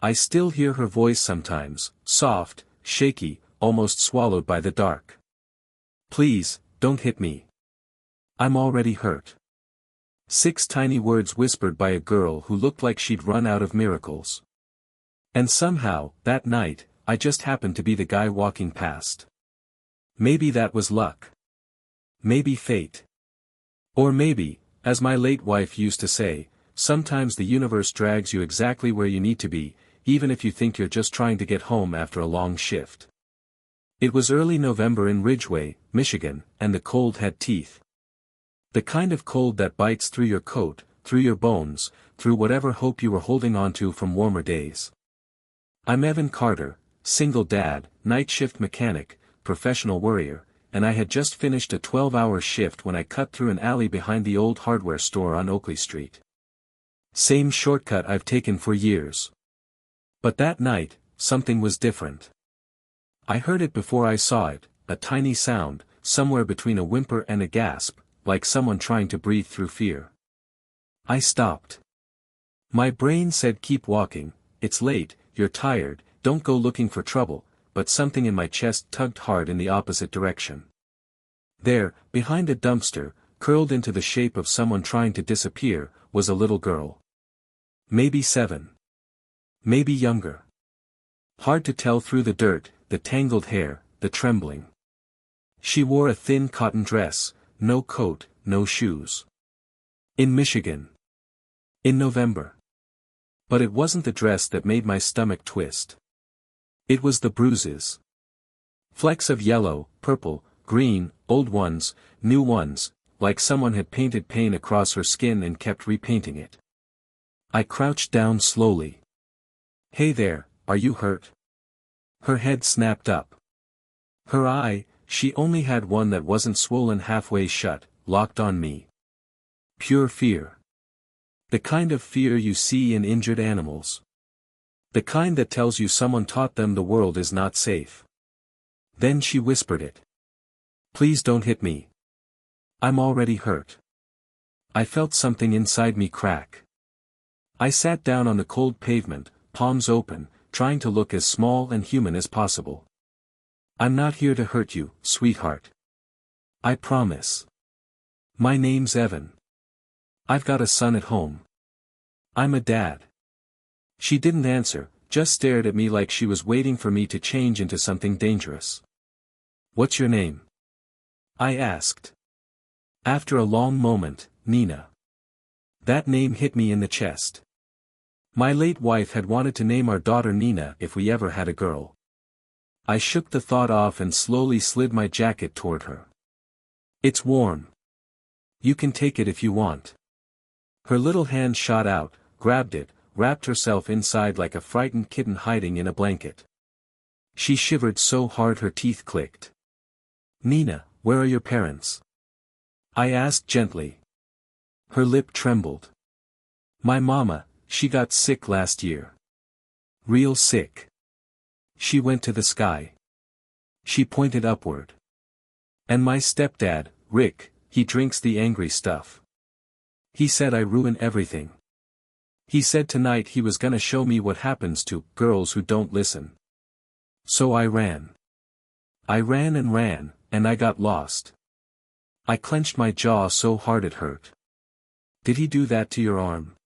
I still hear her voice sometimes, soft, shaky, almost swallowed by the dark. Please, don't hit me. I'm already hurt. 6 tiny words whispered by a girl who looked like she'd run out of miracles. And somehow, that night, I just happened to be the guy walking past. Maybe that was luck. Maybe fate. Or maybe, as my late wife used to say, sometimes the universe drags you exactly where you need to be, even if you think you're just trying to get home after a long shift. It was early November in Ridgway, Michigan, and the cold had teeth. The kind of cold that bites through your coat, through your bones, through whatever hope you were holding onto from warmer days. I'm Evan Carter, single dad, night shift mechanic, professional worrier, and I had just finished a 12-hour shift when I cut through an alley behind the old hardware store on Oakley Street. Same shortcut I've taken for years. But that night, something was different. I heard it before I saw it, a tiny sound, somewhere between a whimper and a gasp, like someone trying to breathe through fear. I stopped. My brain said keep walking, it's late, you're tired, don't go looking for trouble, but something in my chest tugged hard in the opposite direction. There, behind a dumpster, curled into the shape of someone trying to disappear, was a little girl. Maybe 7. Maybe younger. Hard to tell through the dirt, the tangled hair, the trembling. She wore a thin cotton dress, no coat, no shoes. In Michigan. In November. But it wasn't the dress that made my stomach twist. It was the bruises. Flecks of yellow, purple, green, old ones, new ones, like someone had painted pain across her skin and kept repainting it. I crouched down slowly. Hey there, are you hurt? Her head snapped up. Her eye, she only had one that wasn't swollen halfway shut, locked on me. Pure fear. The kind of fear you see in injured animals. The kind that tells you someone taught them the world is not safe. Then she whispered it. Please don't hit me. I'm already hurt. I felt something inside me crack. I sat down on the cold pavement, palms open, trying to look as small and human as possible. I'm not here to hurt you, sweetheart. I promise. My name's Evan. I've got a son at home. I'm a dad. She didn't answer, just stared at me like she was waiting for me to change into something dangerous. What's your name? I asked. After a long moment, Nina. That name hit me in the chest. My late wife had wanted to name our daughter Nina if we ever had a girl. I shook the thought off and slowly slid my jacket toward her. It's warm. You can take it if you want. Her little hand shot out, grabbed it, wrapped herself inside like a frightened kitten hiding in a blanket. She shivered so hard her teeth clicked. Nina, where are your parents? I asked gently. Her lip trembled. My mama, she got sick last year. Real sick. She went to the sky. She pointed upward. And my stepdad, Rick, he drinks the angry stuff. He said I ruin everything. He said tonight he was gonna show me what happens to girls who don't listen. So I ran. I ran, and I got lost. I clenched my jaw so hard it hurt. Did he do that to your arm?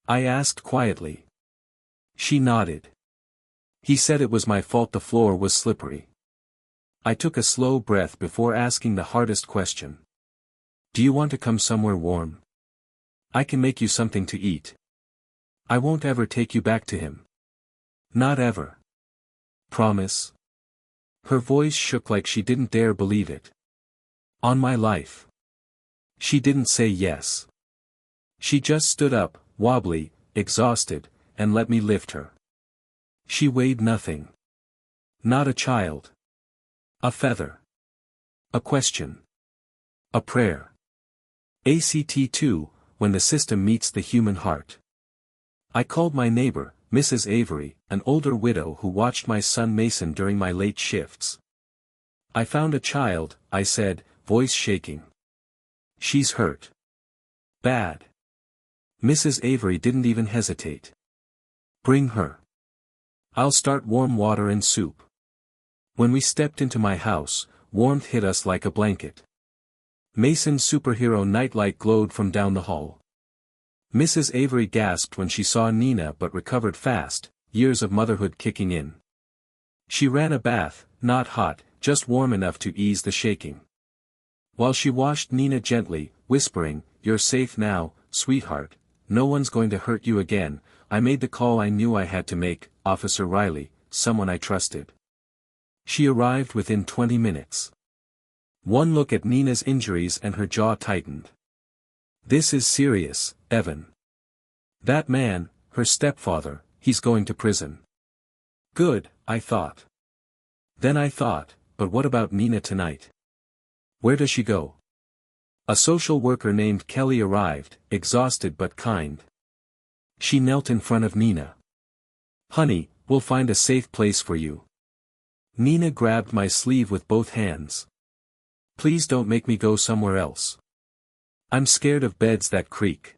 I asked quietly. She nodded. He said it was my fault the floor was slippery. I took a slow breath before asking the hardest question. Do you want to come somewhere warm? I can make you something to eat. I won't ever take you back to him. Not ever. Promise? Her voice shook like she didn't dare believe it. On my life. She didn't say yes. She just stood up, wobbly, exhausted, and let me lift her. She weighed nothing. Not a child. A feather. A question. A prayer. ACT 2, when the system meets the human heart. I called my neighbor, Mrs. Avery, an older widow who watched my son Mason during my late shifts. I found a child, I said, voice shaking. She's hurt. Bad. Mrs. Avery didn't even hesitate. Bring her. I'll start warm water and soup. When we stepped into my house, warmth hit us like a blanket. Mason's superhero nightlight glowed from down the hall. Mrs. Avery gasped when she saw Nina but recovered fast, years of motherhood kicking in. She ran a bath, not hot, just warm enough to ease the shaking. While she washed Nina gently, whispering, "You're safe now, sweetheart, no one's going to hurt you again," I made the call I knew I had to make, Officer Riley, someone I trusted. She arrived within 20 minutes. One look at Nina's injuries and her jaw tightened. "This is serious, Evan. That man, her stepfather, he's going to prison." Good, I thought. Then I thought, but what about Nina tonight? Where does she go? A social worker named Kelly arrived, exhausted but kind. She knelt in front of Nina. "Honey, we'll find a safe place for you." Nina grabbed my sleeve with both hands. "Please don't make me go somewhere else. I'm scared of beds that creak.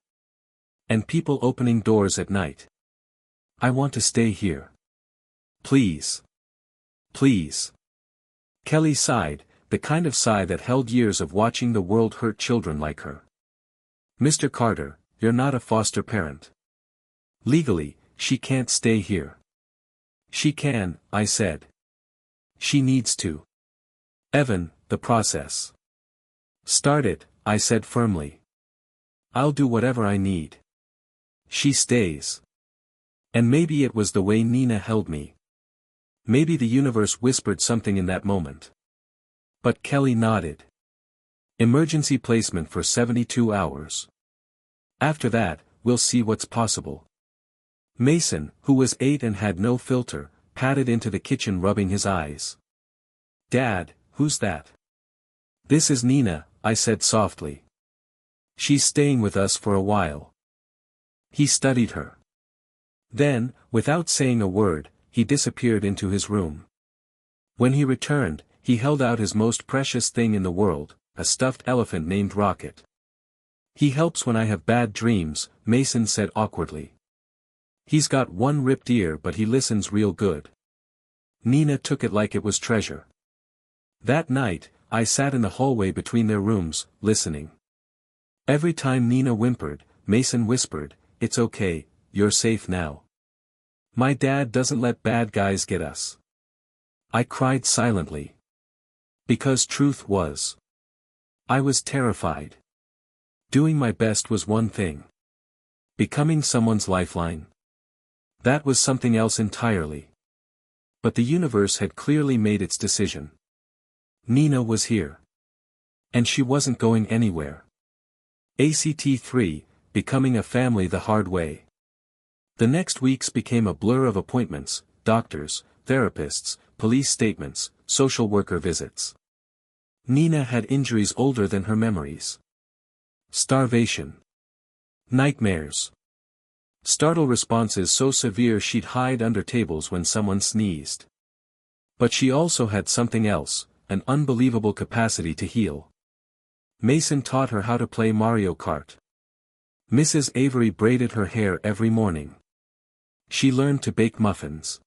And people opening doors at night. I want to stay here. Please. Please." Kelly sighed, the kind of sigh that held years of watching the world hurt children like her. "Mr. Carter, you're not a foster parent. Legally, she can't stay here." "She can," I said. "She needs to. Evan, the process." "Start it," I said firmly. "I'll do whatever I need. She stays." And maybe it was the way Nina held me. Maybe the universe whispered something in that moment. But Kelly nodded. Emergency placement for 72 hours. After that, we'll see what's possible. Mason, who was 8 and had no filter, padded into the kitchen rubbing his eyes. "Dad, who's that?" "This is Nina," I said softly. "She's staying with us for a while." He studied her. Then, without saying a word, he disappeared into his room. When he returned, he held out his most precious thing in the world, a stuffed elephant named Rocket. "He helps when I have bad dreams," Mason said awkwardly. "He's got one ripped ear but he listens real good." Nina took it like it was treasure. That night, I sat in the hallway between their rooms, listening. Every time Nina whimpered, Mason whispered, "It's okay, you're safe now. My dad doesn't let bad guys get us." I cried silently. Because truth was. I was terrified. Doing my best was one thing. Becoming someone's lifeline. That was something else entirely. But the universe had clearly made its decision. Nina was here. And she wasn't going anywhere. ACT 3, becoming a family the hard way. The next weeks became a blur of appointments, doctors, therapists, police statements, social worker visits. Nina had injuries older than her memories. Starvation. Nightmares. Startle responses so severe she'd hide under tables when someone sneezed. But she also had something else, an unbelievable capacity to heal. Mason taught her how to play Mario Kart. Mrs. Avery braided her hair every morning. She learned to bake muffins.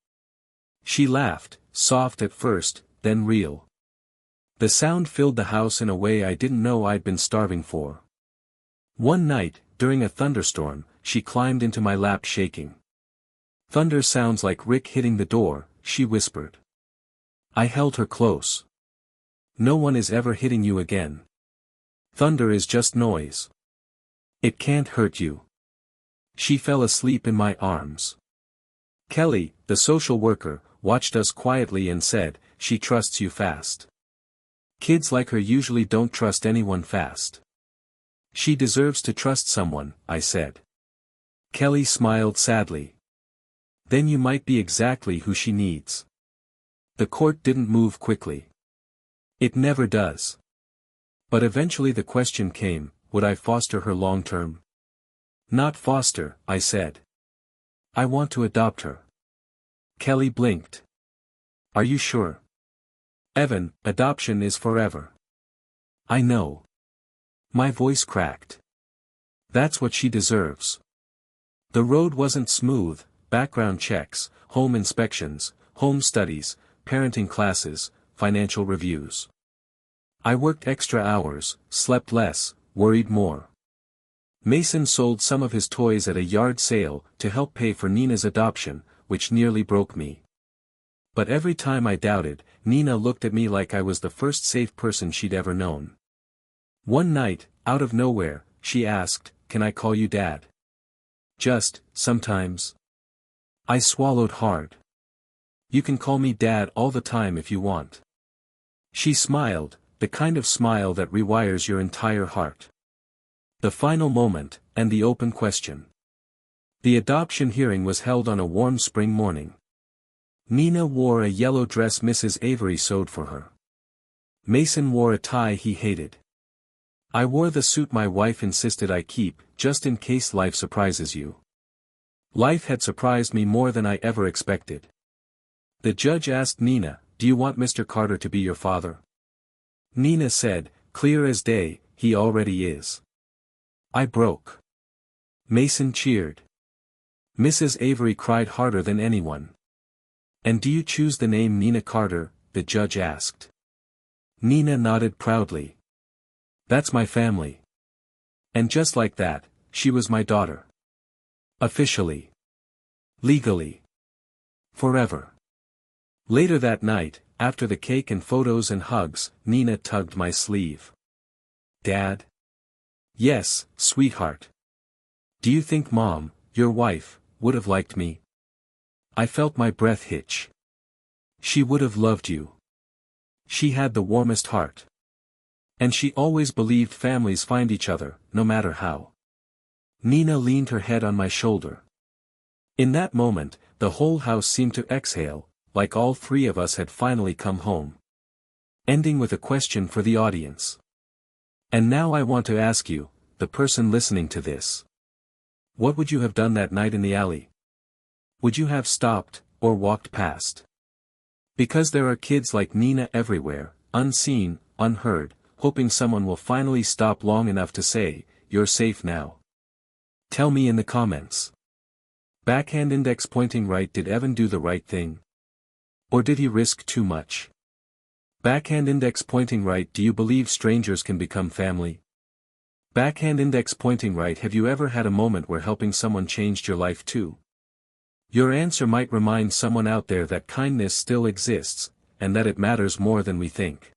She laughed, soft at first, then real. The sound filled the house in a way I didn't know I'd been starving for. One night, during a thunderstorm, she climbed into my lap shaking. "Thunder sounds like Rick hitting the door," she whispered. I held her close. "No one is ever hitting you again. Thunder is just noise. It can't hurt you." She fell asleep in my arms. Kelly, the social worker, watched us quietly and said, "She trusts you fast. Kids like her usually don't trust anyone fast." "She deserves to trust someone," I said. Kelly smiled sadly. "Then you might be exactly who she needs." The court didn't move quickly. It never does. But eventually the question came, would I foster her long term? "Not foster," I said. "I want to adopt her." Kelly blinked. "Are you sure?" "Evan, adoption is forever." "I know." My voice cracked. "That's what she deserves." The road wasn't smooth, background checks, home inspections, home studies, parenting classes, financial reviews. I worked extra hours, slept less, worried more. Mason sold some of his toys at a yard sale to help pay for Nina's adoption, which nearly broke me. But every time I doubted, Nina looked at me like I was the first safe person she'd ever known. One night, out of nowhere, she asked, "Can I call you Dad?" "Just, sometimes." I swallowed hard. "You can call me Dad all the time if you want." She smiled, the kind of smile that rewires your entire heart. The final moment, and the open question. The adoption hearing was held on a warm spring morning. Nina wore a yellow dress Mrs. Avery sewed for her. Mason wore a tie he hated. I wore the suit my wife insisted I keep, just in case life surprises you. Life had surprised me more than I ever expected. The judge asked Nina, "Do you want Mr. Carter to be your father?" Nina said, clear as day, "He already is." I broke. Mason cheered. Mrs. Avery cried harder than anyone. "And do you choose the name Nina Carter?" the judge asked. Nina nodded proudly. "That's my family." And just like that, she was my daughter. Officially. Legally. Forever. Later that night, after the cake and photos and hugs, Nina tugged my sleeve. "Dad?" "Yes, sweetheart." "Do you think Mom, your wife, would have liked me?" I felt my breath hitch. "She would have loved you. She had the warmest heart. And she always believed families find each other, no matter how." Nina leaned her head on my shoulder. In that moment, the whole house seemed to exhale, like all three of us had finally come home. Ending with a question for the audience. And now I want to ask you, the person listening to this. What would you have done that night in the alley? Would you have stopped, or walked past? Because there are kids like Nina everywhere, unseen, unheard, hoping someone will finally stop long enough to say, "You're safe now." Tell me in the comments. Backhand index pointing right. Did Evan do the right thing? Or did he risk too much? Backhand index pointing right. Do you believe strangers can become family? Backhand index pointing right. Have you ever had a moment where helping someone changed your life too? Your answer might remind someone out there that kindness still exists, and that it matters more than we think.